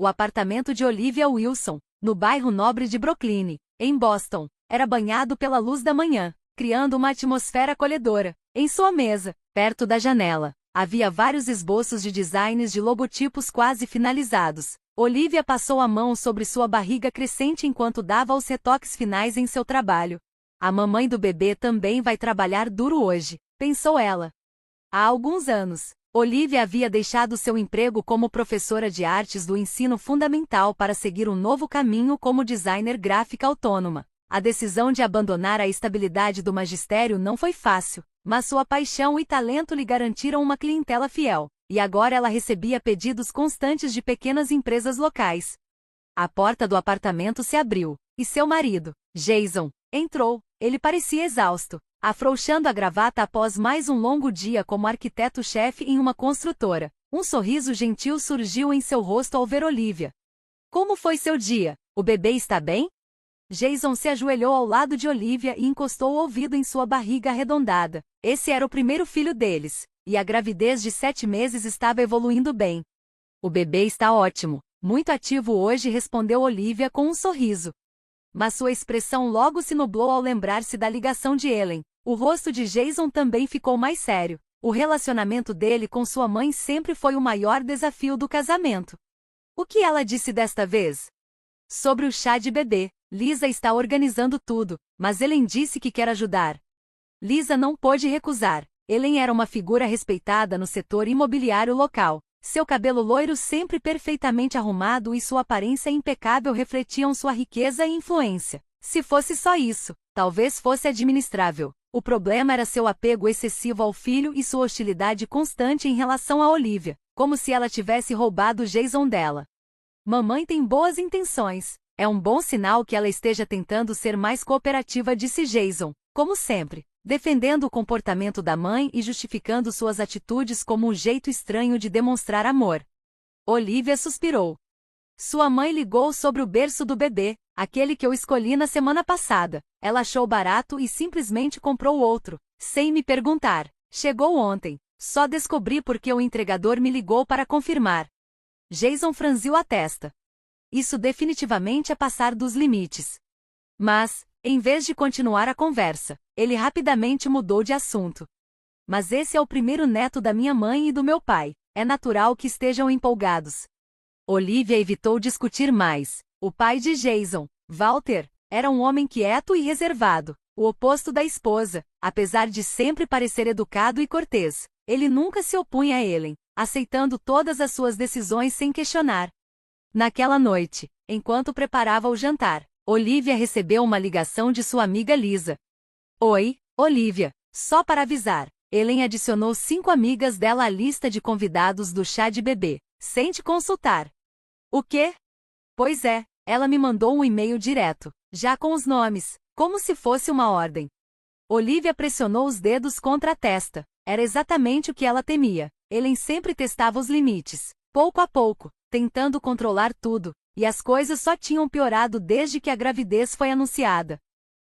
o apartamento de Olivia Wilson, no bairro nobre de Brooklyn, em Boston, era banhado pela luz da manhã, criando uma atmosfera acolhedora. Em sua mesa, perto da janela, havia vários esboços de designs de logotipos quase finalizados. Olivia passou a mão sobre sua barriga crescente enquanto dava os retoques finais em seu trabalho. A mamãe do bebê também vai trabalhar duro hoje, pensou ela. Há alguns anos, Olivia havia deixado seu emprego como professora de artes do ensino fundamental para seguir um novo caminho como designer gráfica autônoma. A decisão de abandonar a estabilidade do magistério não foi fácil, mas sua paixão e talento lhe garantiram uma clientela fiel, e agora ela recebia pedidos constantes de pequenas empresas locais. A porta do apartamento se abriu, e seu marido, Jason, entrou. Ele parecia exausto, afrouxando a gravata após mais um longo dia como arquiteto-chefe em uma construtora. Um sorriso gentil surgiu em seu rosto ao ver Olivia. Como foi seu dia? O bebê está bem? Jason se ajoelhou ao lado de Olivia e encostou o ouvido em sua barriga arredondada. Esse era o primeiro filho deles, e a gravidez de 7 meses estava evoluindo bem. O bebê está ótimo, muito ativo hoje, respondeu Olivia com um sorriso. Mas sua expressão logo se nublou ao lembrar-se da ligação de Ellen. O rosto de Jason também ficou mais sério. O relacionamento dele com sua mãe sempre foi o maior desafio do casamento. O que ela disse desta vez? Sobre o chá de bebê. Lisa está organizando tudo, mas Ellen disse que quer ajudar. Lisa não pôde recusar. Ellen era uma figura respeitada no setor imobiliário local. Seu cabelo loiro sempre perfeitamente arrumado e sua aparência impecável refletiam sua riqueza e influência. Se fosse só isso, talvez fosse administrável. O problema era seu apego excessivo ao filho e sua hostilidade constante em relação a Olivia, como se ela tivesse roubado Jason dela. Mamãe tem boas intenções. É um bom sinal que ela esteja tentando ser mais cooperativa, disse Jason, como sempre, defendendo o comportamento da mãe e justificando suas atitudes como um jeito estranho de demonstrar amor. Olivia suspirou. Sua mãe ligou sobre o berço do bebê, aquele que eu escolhi na semana passada. Ela achou barato e simplesmente comprou outro, sem me perguntar. Chegou ontem. Só descobri porque o entregador me ligou para confirmar. Jason franziu a testa. Isso definitivamente é passar dos limites. Mas, em vez de continuar a conversa, ele rapidamente mudou de assunto. Mas esse é o primeiro neto da minha mãe e do meu pai. É natural que estejam empolgados. Olivia evitou discutir mais. O pai de Jason, Walter, era um homem quieto e reservado, o oposto da esposa. Apesar de sempre parecer educado e cortês, ele nunca se opunha a Ellen, aceitando todas as suas decisões sem questionar. Naquela noite, enquanto preparava o jantar, Olivia recebeu uma ligação de sua amiga Lisa. Oi, Olivia, só para avisar, Ellen adicionou 5 amigas dela à lista de convidados do chá de bebê, sem te consultar. O quê? Pois é, ela me mandou um e-mail direto, já com os nomes, como se fosse uma ordem. Olivia pressionou os dedos contra a testa. Era exatamente o que ela temia. Ellen sempre testava os limites, pouco a pouco, tentando controlar tudo, e as coisas só tinham piorado desde que a gravidez foi anunciada.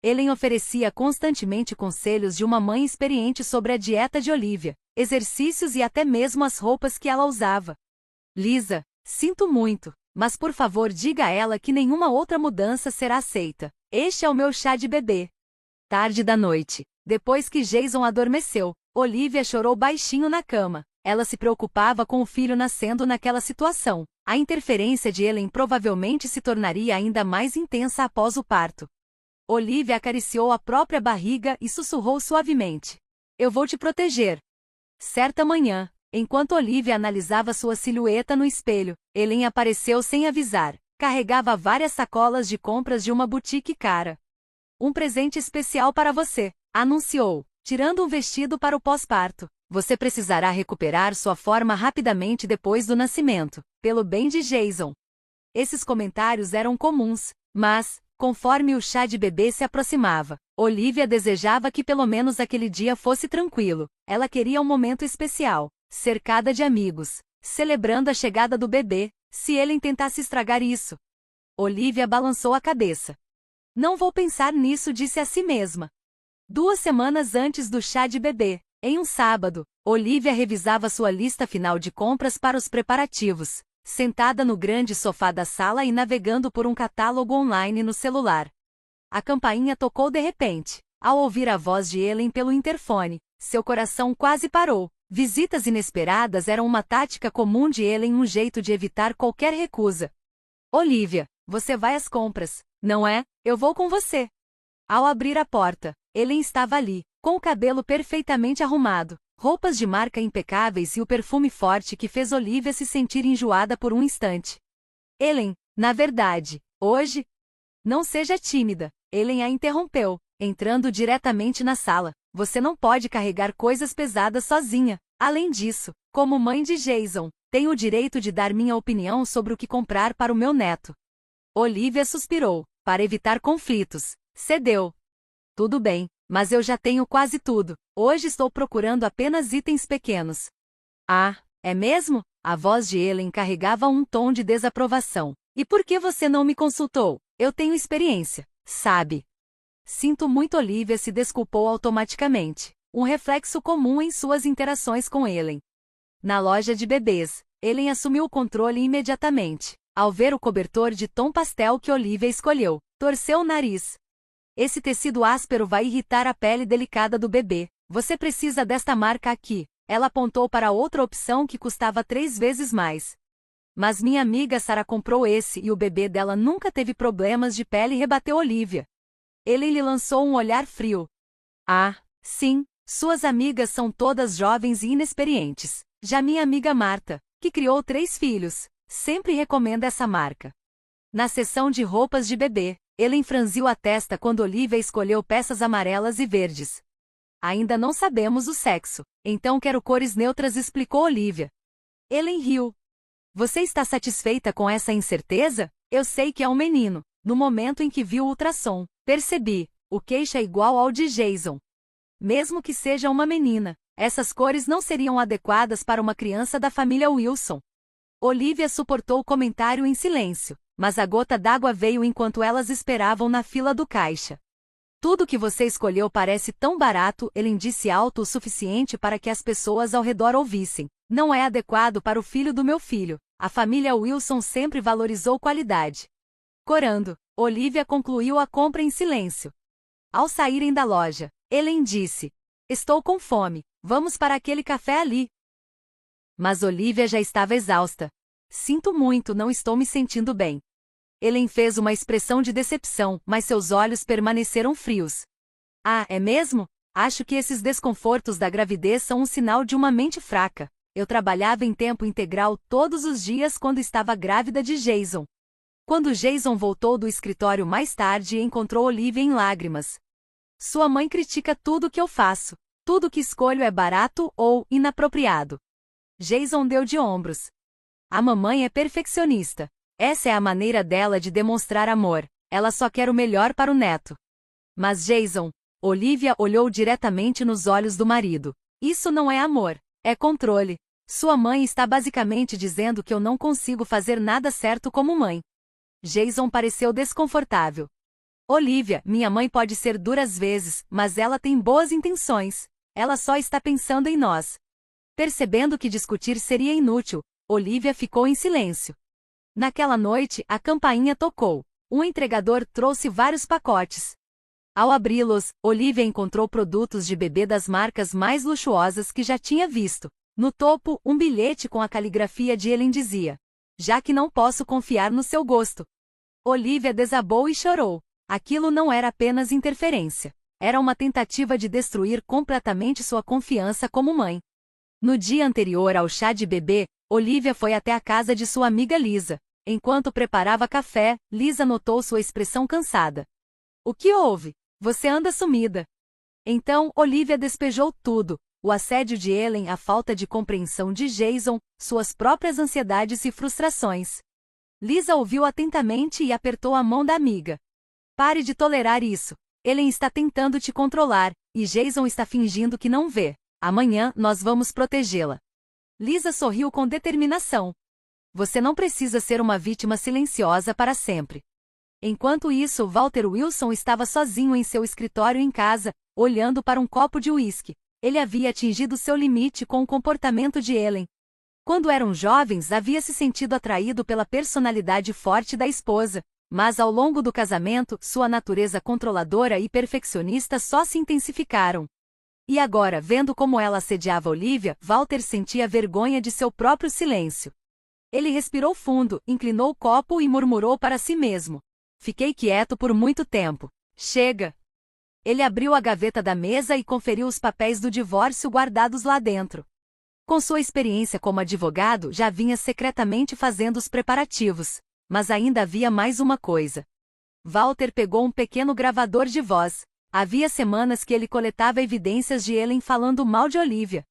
Ellen oferecia constantemente conselhos de uma mãe experiente sobre a dieta de Olivia, exercícios e até mesmo as roupas que ela usava. Lisa, sinto muito, mas por favor diga a ela que nenhuma outra mudança será aceita. Este é o meu chá de bebê. Tarde da noite, depois que Jason adormeceu, Olivia chorou baixinho na cama. Ela se preocupava com o filho nascendo naquela situação. A interferência de Ellen provavelmente se tornaria ainda mais intensa após o parto. Olivia acariciou a própria barriga e sussurrou suavemente. Eu vou te proteger. Certa manhã, enquanto Olivia analisava sua silhueta no espelho, Ellen apareceu sem avisar. Carregava várias sacolas de compras de uma boutique cara. Um presente especial para você, anunciou, tirando um vestido para o pós-parto. Você precisará recuperar sua forma rapidamente depois do nascimento, pelo bem de Jason. Esses comentários eram comuns, mas, conforme o chá de bebê se aproximava, Olivia desejava que pelo menos aquele dia fosse tranquilo. Ela queria um momento especial, cercada de amigos, celebrando a chegada do bebê. Se Ellen tentasse estragar isso. Olivia balançou a cabeça. Não vou pensar nisso, disse a si mesma. 2 semanas antes do chá de bebê, em um sábado, Olivia revisava sua lista final de compras para os preparativos. sentada no grande sofá da sala e navegando por um catálogo online no celular. A campainha tocou de repente. Ao ouvir a voz de Ellen pelo interfone, seu coração quase parou. Visitas inesperadas eram uma tática comum de Ellen, um jeito de evitar qualquer recusa. Olivia, você vai às compras, não é? Eu vou com você. Ao abrir a porta, Ellen estava ali, com o cabelo perfeitamente arrumado, roupas de marca impecáveis e o perfume forte que fez Olivia se sentir enjoada por um instante. Ellen, na verdade, hoje... Não seja tímida, Ellen a interrompeu, entrando diretamente na sala. Você não pode carregar coisas pesadas sozinha. Além disso, como mãe de Jason, tenho o direito de dar minha opinião sobre o que comprar para o meu neto. Olivia suspirou, para evitar conflitos. Cedeu. Tudo bem, mas eu já tenho quase tudo. Hoje estou procurando apenas itens pequenos. Ah, é mesmo? A voz de Ellen carregava um tom de desaprovação. E por que você não me consultou? Eu tenho experiência, sabe? Sinto muito. Olivia se desculpou automaticamente, um reflexo comum em suas interações com Ellen. Na loja de bebês, Ellen assumiu o controle imediatamente. Ao ver o cobertor de tom pastel que Olivia escolheu, torceu o nariz. Esse tecido áspero vai irritar a pele delicada do bebê. Você precisa desta marca aqui. Ela apontou para outra opção que custava 3 vezes mais. Mas minha amiga Sarah comprou esse e o bebê dela nunca teve problemas de pele, rebateu Olivia. Ele lhe lançou um olhar frio. Ah, sim, suas amigas são todas jovens e inexperientes. Já minha amiga Marta, que criou 3 filhos, sempre recomenda essa marca. Na seção de roupas de bebê, Ellen franziu a testa quando Olivia escolheu peças amarelas e verdes. Ainda não sabemos o sexo, então quero cores neutras, explicou Olivia. Ellen riu. Você está satisfeita com essa incerteza? Eu sei que é um menino. No momento em que viu o ultrassom, percebi, o queixo é igual ao de Jason. Mesmo que seja uma menina, essas cores não seriam adequadas para uma criança da família Wilson. Olivia suportou o comentário em silêncio, mas a gota d'água veio enquanto elas esperavam na fila do caixa. Tudo que você escolheu parece tão barato, Ellen disse alto o suficiente para que as pessoas ao redor ouvissem. Não é adequado para o filho do meu filho. A família Wilson sempre valorizou qualidade. Corando, Olivia concluiu a compra em silêncio. Ao saírem da loja, Ellen disse: Estou com fome, vamos para aquele café ali. Mas Olivia já estava exausta. Sinto muito, não estou me sentindo bem. Ellen fez uma expressão de decepção, mas seus olhos permaneceram frios. Ah, é mesmo? Acho que esses desconfortos da gravidez são um sinal de uma mente fraca. Eu trabalhava em tempo integral todos os dias quando estava grávida de Jason. Quando Jason voltou do escritório mais tarde, encontrou Olivia em lágrimas. Sua mãe critica tudo que eu faço. Tudo que escolho é barato ou inapropriado. Jason deu de ombros. A mamãe é perfeccionista. Essa é a maneira dela de demonstrar amor. Ela só quer o melhor para o neto. Mas Jason, Olivia olhou diretamente nos olhos do marido. Isso não é amor, é controle. Sua mãe está basicamente dizendo que eu não consigo fazer nada certo como mãe. Jason pareceu desconfortável. Olivia, minha mãe pode ser dura às vezes, mas ela tem boas intenções. Ela só está pensando em nós. Percebendo que discutir seria inútil, Olivia ficou em silêncio. Naquela noite, a campainha tocou. Um entregador trouxe vários pacotes. Ao abri-los, Olivia encontrou produtos de bebê das marcas mais luxuosas que já tinha visto. No topo, um bilhete com a caligrafia de Ellen dizia: Já que não posso confiar no seu gosto. Olivia desabou e chorou. Aquilo não era apenas interferência. Era uma tentativa de destruir completamente sua confiança como mãe. No dia anterior ao chá de bebê, Olivia foi até a casa de sua amiga Lisa. Enquanto preparava café, Lisa notou sua expressão cansada. O que houve? Você anda sumida. Então, Olivia despejou tudo. O assédio de Ellen, a falta de compreensão de Jason, suas próprias ansiedades e frustrações. Lisa ouviu atentamente e apertou a mão da amiga. Pare de tolerar isso. Ellen está tentando te controlar, e Jason está fingindo que não vê. Amanhã, nós vamos protegê-la. Lisa sorriu com determinação. Você não precisa ser uma vítima silenciosa para sempre. Enquanto isso, Walter Wilson estava sozinho em seu escritório em casa, olhando para um copo de uísque. Ele havia atingido seu limite com o comportamento de Ellen. Quando eram jovens, havia se sentido atraído pela personalidade forte da esposa, mas ao longo do casamento, sua natureza controladora e perfeccionista só se intensificaram. E agora, vendo como ela assediava Olivia, Walter sentia vergonha de seu próprio silêncio. Ele respirou fundo, inclinou o copo e murmurou para si mesmo: "Fiquei quieto por muito tempo. Chega!" Ele abriu a gaveta da mesa e conferiu os papéis do divórcio guardados lá dentro. Com sua experiência como advogado, já vinha secretamente fazendo os preparativos. Mas ainda havia mais uma coisa. Walter pegou um pequeno gravador de voz. Havia semanas que ele coletava evidências de Ellen falando mal de Olivia.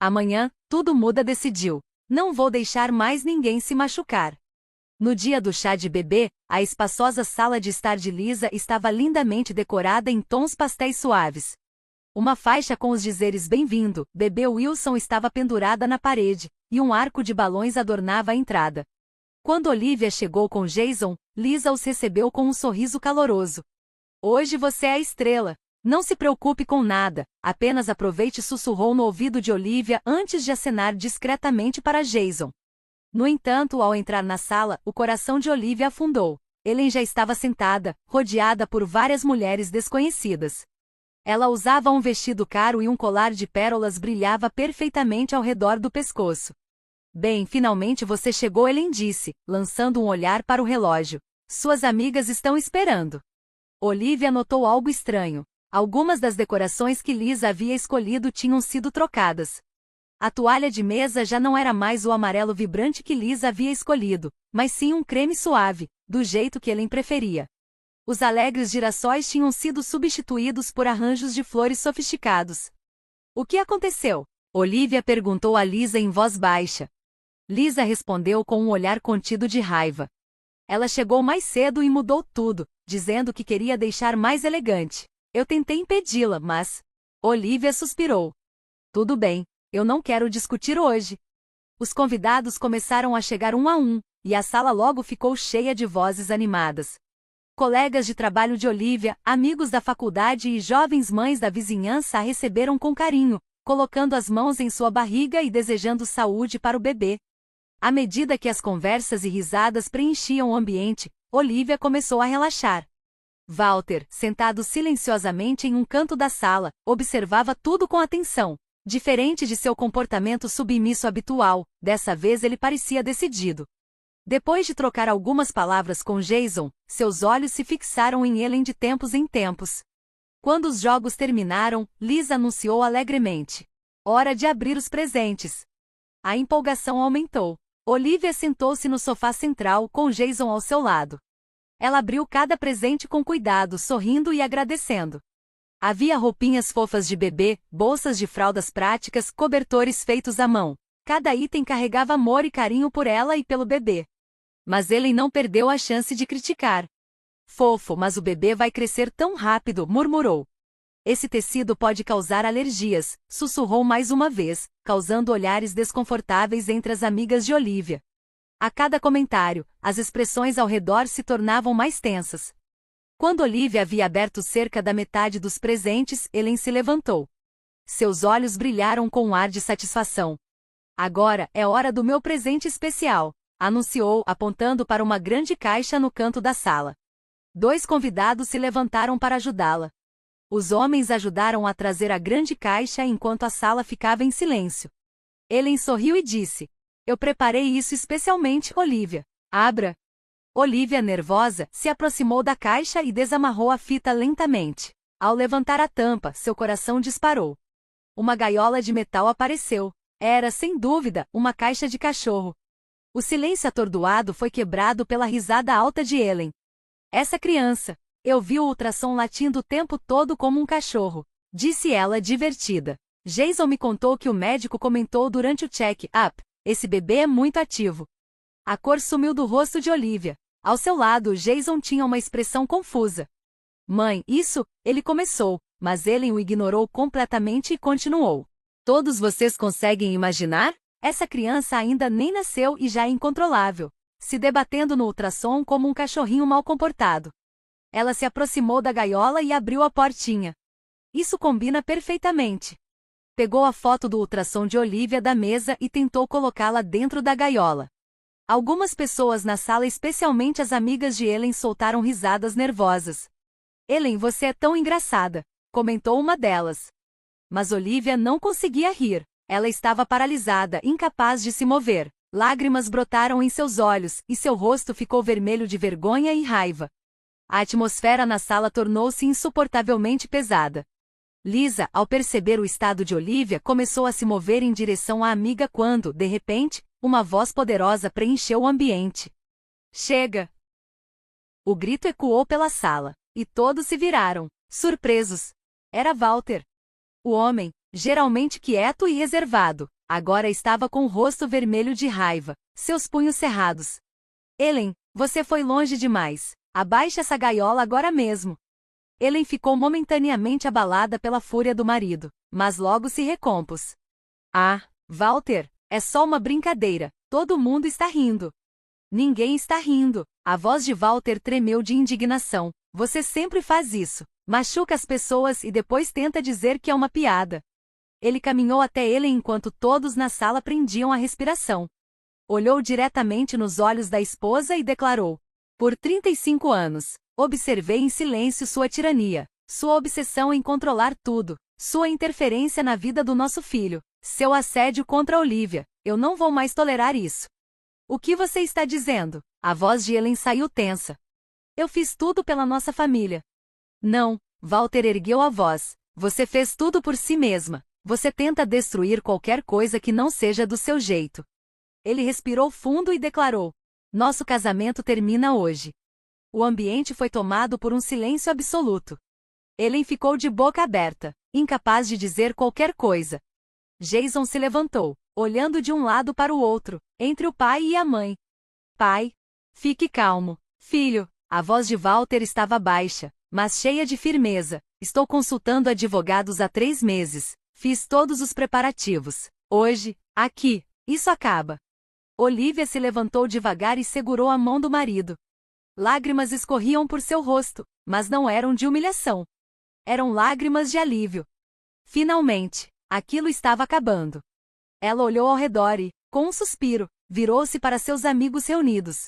"Amanhã, tudo muda", decidiu. "Não vou deixar mais ninguém se machucar." No dia do chá de bebê, a espaçosa sala de estar de Lisa estava lindamente decorada em tons pastéis suaves. Uma faixa com os dizeres "Bem-vindo, bebê Wilson" estava pendurada na parede, e um arco de balões adornava a entrada. Quando Olivia chegou com Jason, Lisa os recebeu com um sorriso caloroso. "Hoje você é a estrela. Não se preocupe com nada, apenas aproveite", sussurrou no ouvido de Olivia antes de acenar discretamente para Jason. No entanto, ao entrar na sala, o coração de Olivia afundou. Ellen já estava sentada, rodeada por várias mulheres desconhecidas. Ela usava um vestido caro e um colar de pérolas brilhava perfeitamente ao redor do pescoço. "Bem, finalmente você chegou", Ellen disse, lançando um olhar para o relógio. "Suas amigas estão esperando." Olivia notou algo estranho. Algumas das decorações que Lisa havia escolhido tinham sido trocadas. A toalha de mesa já não era mais o amarelo vibrante que Lisa havia escolhido, mas sim um creme suave, do jeito que Ellen preferia. Os alegres girassóis tinham sido substituídos por arranjos de flores sofisticados. "O que aconteceu?" Olivia perguntou a Lisa em voz baixa. Lisa respondeu com um olhar contido de raiva. "Ela chegou mais cedo e mudou tudo, dizendo que queria deixar mais elegante. Eu tentei impedi-la, mas..." Olivia suspirou. "Tudo bem, eu não quero discutir hoje." Os convidados começaram a chegar um a um, e a sala logo ficou cheia de vozes animadas. Colegas de trabalho de Olivia, amigos da faculdade e jovens mães da vizinhança a receberam com carinho, colocando as mãos em sua barriga e desejando saúde para o bebê. À medida que as conversas e risadas preenchiam o ambiente, Olivia começou a relaxar. Walter, sentado silenciosamente em um canto da sala, observava tudo com atenção. Diferente de seu comportamento submisso habitual, dessa vez ele parecia decidido. Depois de trocar algumas palavras com Jason, seus olhos se fixaram em Ellen de tempos em tempos. Quando os jogos terminaram, Lisa anunciou alegremente: "Hora de abrir os presentes." A empolgação aumentou. Olivia sentou-se no sofá central, com Jason ao seu lado. Ela abriu cada presente com cuidado, sorrindo e agradecendo. Havia roupinhas fofas de bebê, bolsas de fraldas práticas, cobertores feitos à mão. Cada item carregava amor e carinho por ela e pelo bebê. Mas Ellen não perdeu a chance de criticar. "Fofo, mas o bebê vai crescer tão rápido", murmurou. "Esse tecido pode causar alergias", sussurrou mais uma vez, causando olhares desconfortáveis entre as amigas de Olivia. A cada comentário, as expressões ao redor se tornavam mais tensas. Quando Olivia havia aberto cerca da metade dos presentes, Ellen se levantou. Seus olhos brilharam com um ar de satisfação. "Agora é hora do meu presente especial", anunciou, apontando para uma grande caixa no canto da sala. 2 convidados se levantaram para ajudá-la. Os homens ajudaram a trazer a grande caixa enquanto a sala ficava em silêncio. Ellen sorriu e disse: "Eu preparei isso especialmente, Olivia. Abra." Olivia, nervosa, se aproximou da caixa e desamarrou a fita lentamente. Ao levantar a tampa, seu coração disparou. Uma gaiola de metal apareceu. Era, sem dúvida, uma caixa de cachorro. O silêncio atordoado foi quebrado pela risada alta de Ellen. "Essa criança. Eu vi o ultrassom latindo o tempo todo como um cachorro", disse ela divertida. "Jason me contou que o médico comentou durante o check-up: esse bebê é muito ativo." A cor sumiu do rosto de Olivia. Ao seu lado, Jason tinha uma expressão confusa. "Mãe, isso..." ele começou, mas Ellen o ignorou completamente e continuou. "Todos vocês conseguem imaginar? Essa criança ainda nem nasceu e já é incontrolável, se debatendo no ultrassom como um cachorrinho mal comportado." Ela se aproximou da gaiola e abriu a portinha. "Isso combina perfeitamente." Pegou a foto do ultrassom de Olivia da mesa e tentou colocá-la dentro da gaiola. Algumas pessoas na sala, especialmente as amigas de Ellen, soltaram risadas nervosas. Ellen, você é tão engraçada, comentou uma delas. Mas Olivia não conseguia rir. Ela estava paralisada, incapaz de se mover. Lágrimas brotaram em seus olhos, e seu rosto ficou vermelho de vergonha e raiva. A atmosfera na sala tornou-se insuportavelmente pesada. Lisa, ao perceber o estado de Olivia, começou a se mover em direção à amiga quando, de repente, uma voz poderosa preencheu o ambiente. Chega! O grito ecoou pela sala, e todos se viraram, surpresos. Era Walter. O homem, geralmente quieto e reservado, agora estava com o rosto vermelho de raiva, seus punhos cerrados. Ellen, você foi longe demais. Abaixe essa gaiola agora mesmo. Ellen ficou momentaneamente abalada pela fúria do marido, mas logo se recompôs. Ah, Walter, é só uma brincadeira, todo mundo está rindo. Ninguém está rindo. A voz de Walter tremeu de indignação. Você sempre faz isso. Machuca as pessoas e depois tenta dizer que é uma piada. Ele caminhou até Ellen enquanto todos na sala prendiam a respiração. Olhou diretamente nos olhos da esposa e declarou: por 35 anos, observei em silêncio sua tirania, sua obsessão em controlar tudo, sua interferência na vida do nosso filho, seu assédio contra Olivia. Eu não vou mais tolerar isso. O que você está dizendo? A voz de Ellen saiu tensa. Eu fiz tudo pela nossa família. Não, Walter ergueu a voz. Você fez tudo por si mesma. Você tenta destruir qualquer coisa que não seja do seu jeito. Ele respirou fundo e declarou: nosso casamento termina hoje. O ambiente foi tomado por um silêncio absoluto. Ellen ficou de boca aberta, incapaz de dizer qualquer coisa. Jason se levantou, olhando de um lado para o outro, entre o pai e a mãe. Pai, fique calmo, filho. A voz de Walter estava baixa, mas cheia de firmeza. Estou consultando advogados há 3 meses. Fiz todos os preparativos. Hoje, aqui, isso acaba. Olivia se levantou devagar e segurou a mão do marido. Lágrimas escorriam por seu rosto, mas não eram de humilhação. Eram lágrimas de alívio. Finalmente, aquilo estava acabando. Ela olhou ao redor e, com um suspiro, virou-se para seus amigos reunidos.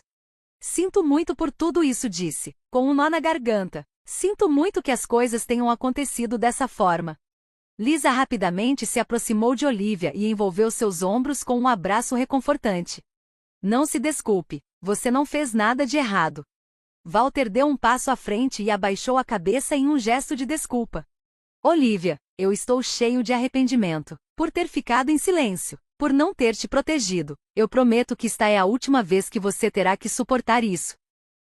Sinto muito por tudo isso, disse, com um nó na garganta. Sinto muito que as coisas tenham acontecido dessa forma. Lisa rapidamente se aproximou de Olivia e envolveu seus ombros com um abraço reconfortante. Não se desculpe, você não fez nada de errado. Walter deu um passo à frente e abaixou a cabeça em um gesto de desculpa. Olivia, eu estou cheio de arrependimento, por ter ficado em silêncio, por não ter te protegido. Eu prometo que esta é a última vez que você terá que suportar isso.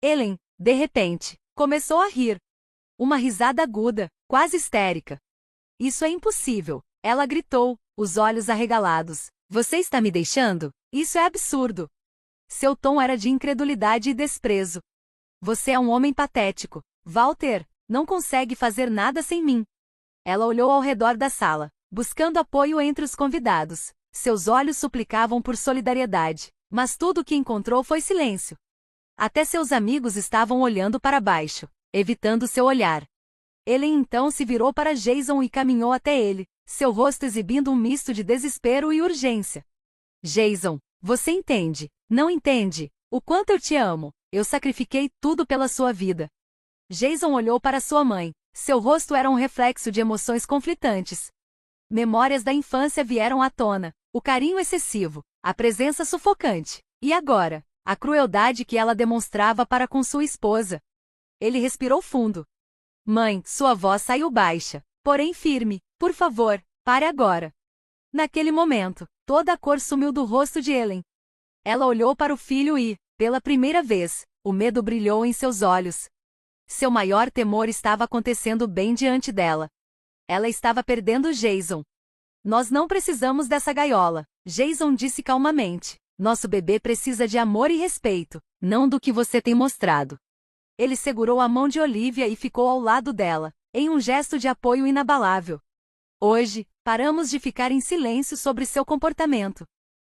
Ellen, de repente, começou a rir. Uma risada aguda, quase histérica. Isso é impossível, ela gritou, os olhos arregalados. Você está me deixando? Isso é absurdo. Seu tom era de incredulidade e desprezo. Você é um homem patético. Walter, não consegue fazer nada sem mim. Ela olhou ao redor da sala, buscando apoio entre os convidados. Seus olhos suplicavam por solidariedade, mas tudo o que encontrou foi silêncio. Até seus amigos estavam olhando para baixo, evitando seu olhar. Ellen então se virou para Jason e caminhou até ele, seu rosto exibindo um misto de desespero e urgência. Jason, você entende, não entende, o quanto eu te amo. Eu sacrifiquei tudo pela sua vida. Jason olhou para sua mãe. Seu rosto era um reflexo de emoções conflitantes. Memórias da infância vieram à tona, o carinho excessivo, a presença sufocante, e agora, a crueldade que ela demonstrava para com sua esposa. Ele respirou fundo. Mãe, sua voz saiu baixa, porém firme. Por favor, pare agora. Naquele momento, toda a cor sumiu do rosto de Ellen. Ela olhou para o filho e, pela primeira vez, o medo brilhou em seus olhos. Seu maior temor estava acontecendo bem diante dela. Ela estava perdendo Jason. Nós não precisamos dessa gaiola, Jason disse calmamente. Nosso bebê precisa de amor e respeito, não do que você tem mostrado. Ele segurou a mão de Olivia e ficou ao lado dela, em um gesto de apoio inabalável. Hoje, paramos de ficar em silêncio sobre seu comportamento.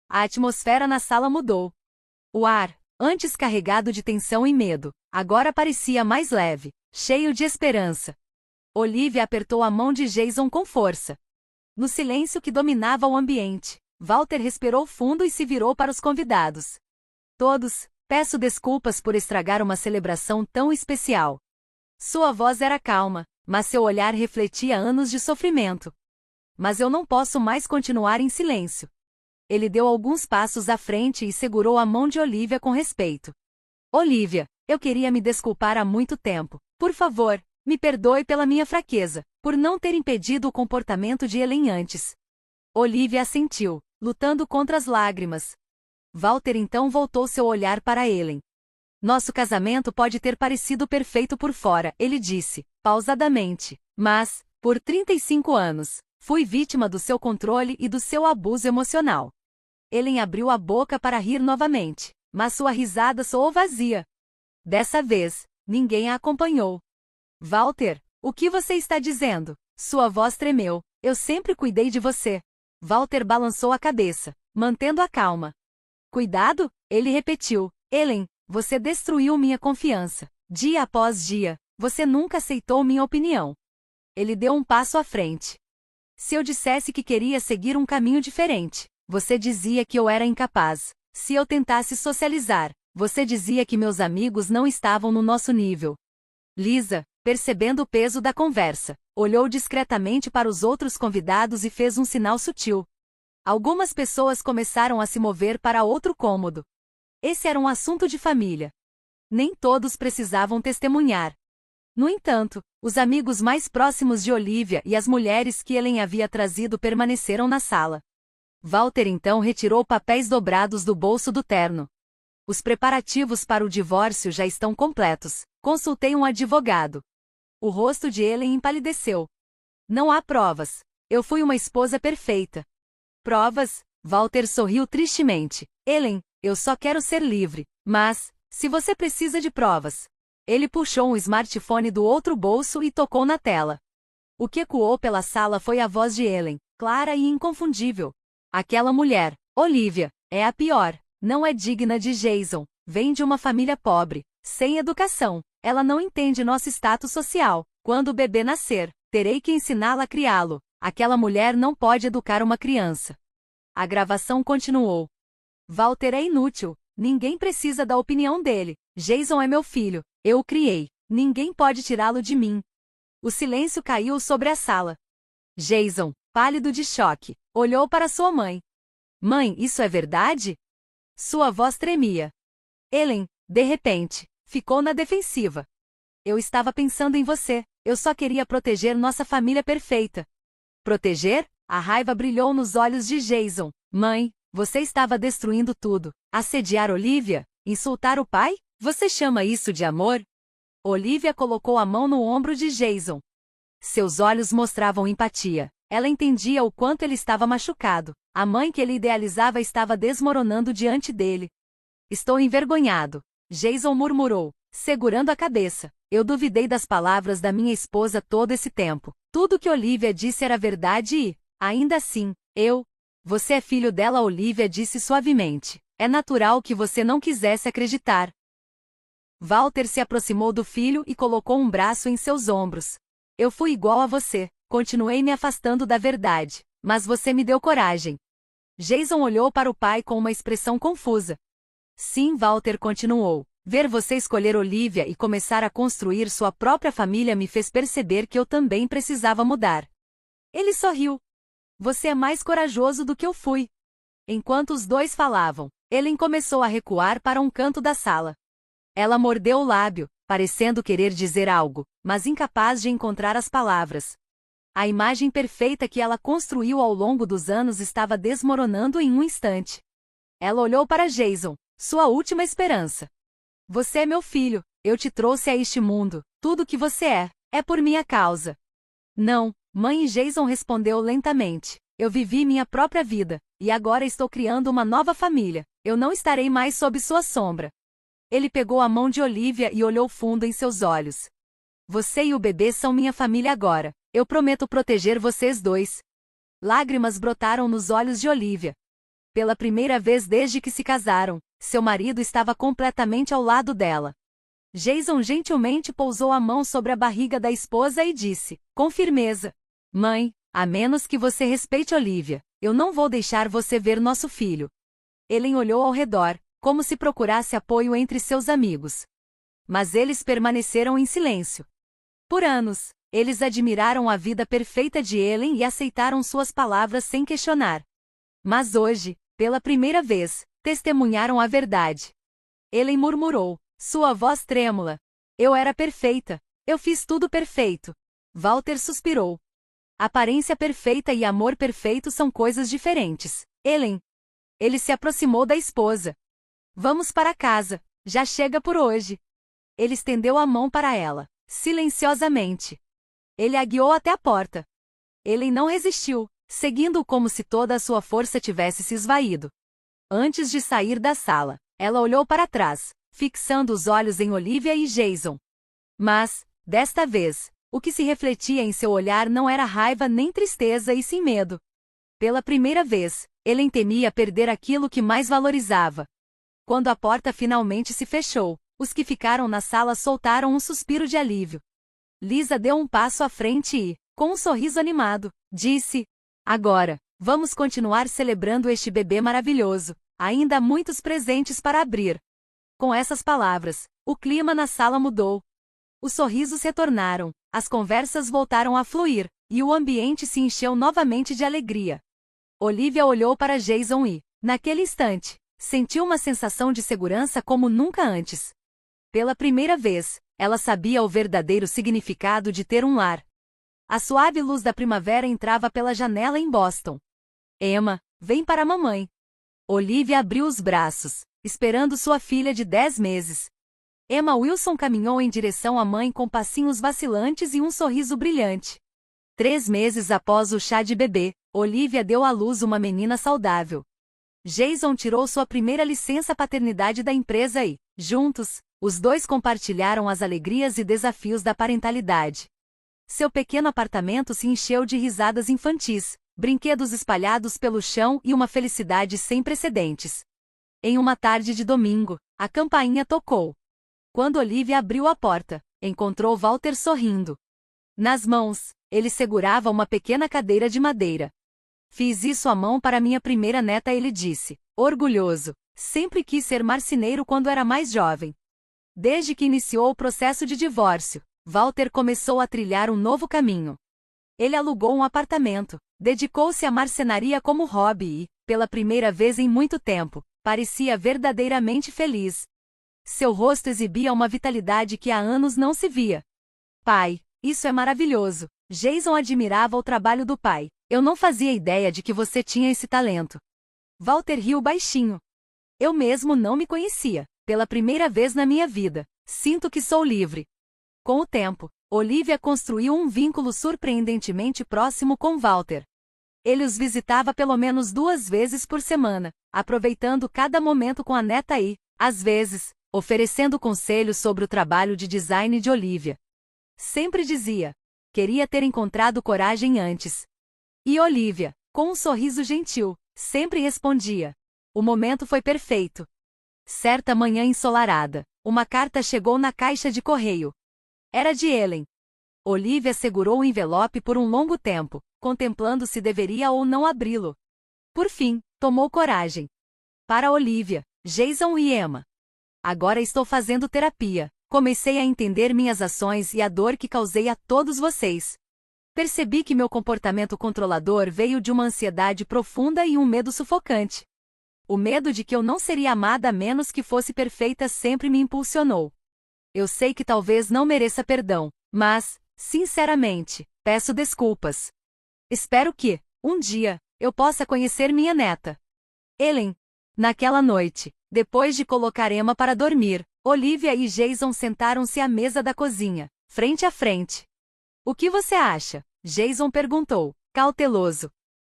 A atmosfera na sala mudou. O ar, antes carregado de tensão e medo, agora parecia mais leve, cheio de esperança. Olivia apertou a mão de Jason com força. No silêncio que dominava o ambiente, Walter respirou fundo e se virou para os convidados. Todos, peço desculpas por estragar uma celebração tão especial. Sua voz era calma, mas seu olhar refletia anos de sofrimento. Mas eu não posso mais continuar em silêncio. Ele deu alguns passos à frente e segurou a mão de Olivia com respeito. Olivia, eu queria me desculpar há muito tempo. Por favor, me perdoe pela minha fraqueza, por não ter impedido o comportamento de Ellen antes. Olivia assentiu, lutando contra as lágrimas. Walter então voltou seu olhar para Ellen. Nosso casamento pode ter parecido perfeito por fora, ele disse, pausadamente. Mas, por 35 anos, fui vítima do seu controle e do seu abuso emocional. Ellen abriu a boca para rir novamente, mas sua risada soou vazia. Dessa vez, ninguém a acompanhou. Walter, o que você está dizendo? Sua voz tremeu. Eu sempre cuidei de você. Walter balançou a cabeça, mantendo a calma. Cuidado? Ele repetiu. Ellen, você destruiu minha confiança. Dia após dia, você nunca aceitou minha opinião. Ele deu um passo à frente. Se eu dissesse que queria seguir um caminho diferente, você dizia que eu era incapaz. Se eu tentasse socializar, você dizia que meus amigos não estavam no nosso nível. Lisa, percebendo o peso da conversa, olhou discretamente para os outros convidados e fez um sinal sutil. Algumas pessoas começaram a se mover para outro cômodo. Esse era um assunto de família. Nem todos precisavam testemunhar. No entanto, os amigos mais próximos de Olivia e as mulheres que Ellen havia trazido permaneceram na sala. Walter então retirou papéis dobrados do bolso do terno. Os preparativos para o divórcio já estão completos. Consultei um advogado. O rosto de Ellen empalideceu. Não há provas. Eu fui uma esposa perfeita. Provas? Walter sorriu tristemente. Ellen, eu só quero ser livre. Mas, se você precisa de provas. Ele puxou um smartphone do outro bolso e tocou na tela. O que ecoou pela sala foi a voz de Ellen, clara e inconfundível. Aquela mulher, Olivia, é a pior. Não é digna de Jason. Vem de uma família pobre, sem educação. Ela não entende nosso status social. Quando o bebê nascer, terei que ensiná-la a criá-lo. Aquela mulher não pode educar uma criança. A gravação continuou. Walter é inútil. Ninguém precisa da opinião dele. Jason é meu filho. Eu o criei. Ninguém pode tirá-lo de mim. O silêncio caiu sobre a sala. Jason, pálido de choque, olhou para sua mãe. Mãe, isso é verdade? Sua voz tremia. Ellen, de repente, ficou na defensiva. Eu estava pensando em você. Eu só queria proteger nossa família perfeita. Proteger? A raiva brilhou nos olhos de Jason. Mãe, você estava destruindo tudo. Assediar Olivia? Insultar o pai? Você chama isso de amor? Olivia colocou a mão no ombro de Jason. Seus olhos mostravam empatia. Ela entendia o quanto ele estava machucado. A mãe que ele idealizava estava desmoronando diante dele. Estou envergonhado. Jason murmurou, segurando a cabeça. Eu duvidei das palavras da minha esposa todo esse tempo. Tudo que Olivia disse era verdade e, ainda assim, Você é filho dela, Olivia disse suavemente. É natural que você não quisesse acreditar. Walter se aproximou do filho e colocou um braço em seus ombros. Eu fui igual a você. Continuei me afastando da verdade. Mas você me deu coragem. Jason olhou para o pai com uma expressão confusa. Sim, Walter continuou. Ver você escolher Olivia e começar a construir sua própria família me fez perceber que eu também precisava mudar. Ele sorriu. Você é mais corajoso do que eu fui. Enquanto os dois falavam, Ellen começou a recuar para um canto da sala. Ela mordeu o lábio, parecendo querer dizer algo, mas incapaz de encontrar as palavras. A imagem perfeita que ela construiu ao longo dos anos estava desmoronando em um instante. Ela olhou para Jason, sua última esperança. Você é meu filho, eu te trouxe a este mundo, tudo que você é por minha causa. Não, mãe, Jason respondeu lentamente. Eu vivi minha própria vida, e agora estou criando uma nova família. Eu não estarei mais sob sua sombra. Ele pegou a mão de Olivia e olhou fundo em seus olhos. Você e o bebê são minha família agora. Eu prometo proteger vocês dois. Lágrimas brotaram nos olhos de Olivia. Pela primeira vez desde que se casaram, seu marido estava completamente ao lado dela. Jason gentilmente pousou a mão sobre a barriga da esposa e disse, com firmeza: Mãe, A menos que você respeite Olivia, eu não vou deixar você ver nosso filho. Ellen olhou ao redor, como se procurasse apoio entre seus amigos. Mas eles permaneceram em silêncio. Por anos, eles admiraram a vida perfeita de Ellen e aceitaram suas palavras sem questionar. Mas hoje, pela primeira vez, testemunharam a verdade. Ellen murmurou, sua voz trêmula. Eu era perfeita. Eu fiz tudo perfeito. Walter suspirou. Aparência perfeita e amor perfeito são coisas diferentes. Ellen. Ele se aproximou da esposa. Vamos para casa. Já chega por hoje. Ele estendeu a mão para ela, silenciosamente. Ele a guiou até a porta. Ellen não resistiu, seguindo-o como se toda a sua força tivesse se esvaído. Antes de sair da sala, ela olhou para trás, fixando os olhos em Olivia e Jason. Mas, desta vez, o que se refletia em seu olhar não era raiva nem tristeza e sim medo. Pela primeira vez, Ellen temia perder aquilo que mais valorizava. Quando a porta finalmente se fechou, os que ficaram na sala soltaram um suspiro de alívio. Lisa deu um passo à frente e, com um sorriso animado, disse: agora, vamos continuar celebrando este bebê maravilhoso. Ainda há muitos presentes para abrir. Com essas palavras, o clima na sala mudou. Os sorrisos retornaram, as conversas voltaram a fluir, e o ambiente se encheu novamente de alegria. Olivia olhou para Jason e, naquele instante, sentiu uma sensação de segurança como nunca antes. Pela primeira vez, ela sabia o verdadeiro significado de ter um lar. A suave luz da primavera entrava pela janela em Boston. Emma, vem para a mamãe. Olivia abriu os braços, esperando sua filha de 10 meses. Emma Wilson caminhou em direção à mãe com passinhos vacilantes e um sorriso brilhante. 3 meses após o chá de bebê, Olivia deu à luz uma menina saudável. Jason tirou sua primeira licença paternidade da empresa e, juntos, os dois compartilharam as alegrias e desafios da parentalidade. Seu pequeno apartamento se encheu de risadas infantis, brinquedos espalhados pelo chão e uma felicidade sem precedentes. Em uma tarde de domingo, a campainha tocou. Quando Olivia abriu a porta, encontrou Walter sorrindo. Nas mãos, ele segurava uma pequena cadeira de madeira. Fiz isso à mão para minha primeira neta, ele disse, orgulhoso. Sempre quis ser marceneiro quando era mais jovem. Desde que iniciou o processo de divórcio, Walter começou a trilhar um novo caminho. Ele alugou um apartamento, dedicou-se à marcenaria como hobby e, pela primeira vez em muito tempo, parecia verdadeiramente feliz. Seu rosto exibia uma vitalidade que há anos não se via. Pai, isso é maravilhoso. Jason admirava o trabalho do pai. Eu não fazia ideia de que você tinha esse talento. Walter riu baixinho. Eu mesmo não me conhecia. Pela primeira vez na minha vida, sinto que sou livre. Com o tempo, Olivia construiu um vínculo surpreendentemente próximo com Walter. Ele os visitava pelo menos 2 vezes por semana, aproveitando cada momento com a neta e, às vezes, oferecendo conselhos sobre o trabalho de design de Olivia. Sempre dizia: queria ter encontrado coragem antes. E Olivia, com um sorriso gentil, sempre respondia: o momento foi perfeito. Certa manhã ensolarada, uma carta chegou na caixa de correio. Era de Ellen. Olivia segurou o envelope por um longo tempo, contemplando se deveria ou não abri-lo. Por fim, tomou coragem. Para Olivia, Jason e Emma. Agora estou fazendo terapia. Comecei a entender minhas ações e a dor que causei a todos vocês. Percebi que meu comportamento controlador veio de uma ansiedade profunda e um medo sufocante. O medo de que eu não seria amada a menos que fosse perfeita sempre me impulsionou. Eu sei que talvez não mereça perdão, mas, sinceramente, peço desculpas. Espero que, um dia, eu possa conhecer minha neta. Ellen. Naquela noite, depois de colocar Emma para dormir, Olivia e Jason sentaram-se à mesa da cozinha, frente a frente. O que você acha? Jason perguntou, cauteloso.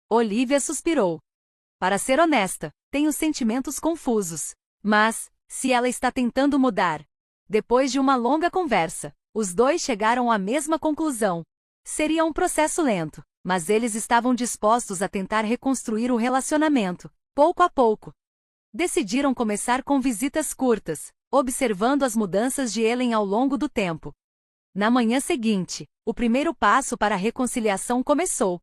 Olivia suspirou. Para ser honesta, tenho sentimentos confusos. Mas, se ela está tentando mudar. Depois de uma longa conversa, os dois chegaram à mesma conclusão. Seria um processo lento, mas eles estavam dispostos a tentar reconstruir o relacionamento, pouco a pouco. Decidiram começar com visitas curtas, observando as mudanças de Ellen ao longo do tempo. Na manhã seguinte, o primeiro passo para a reconciliação começou.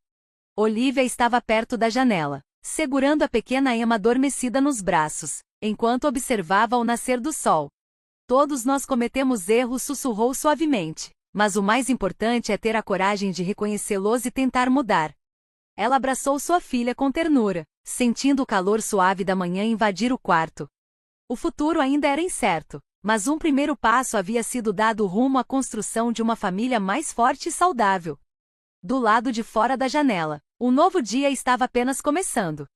Olivia estava perto da janela, segurando a pequena Emma adormecida nos braços, enquanto observava o nascer do sol. Todos nós cometemos erros, sussurrou suavemente, mas o mais importante é ter a coragem de reconhecê-los e tentar mudar. Ela abraçou sua filha com ternura, sentindo o calor suave da manhã invadir o quarto. O futuro ainda era incerto, mas um primeiro passo havia sido dado rumo à construção de uma família mais forte e saudável. Do lado de fora da janela, um novo dia estava apenas começando.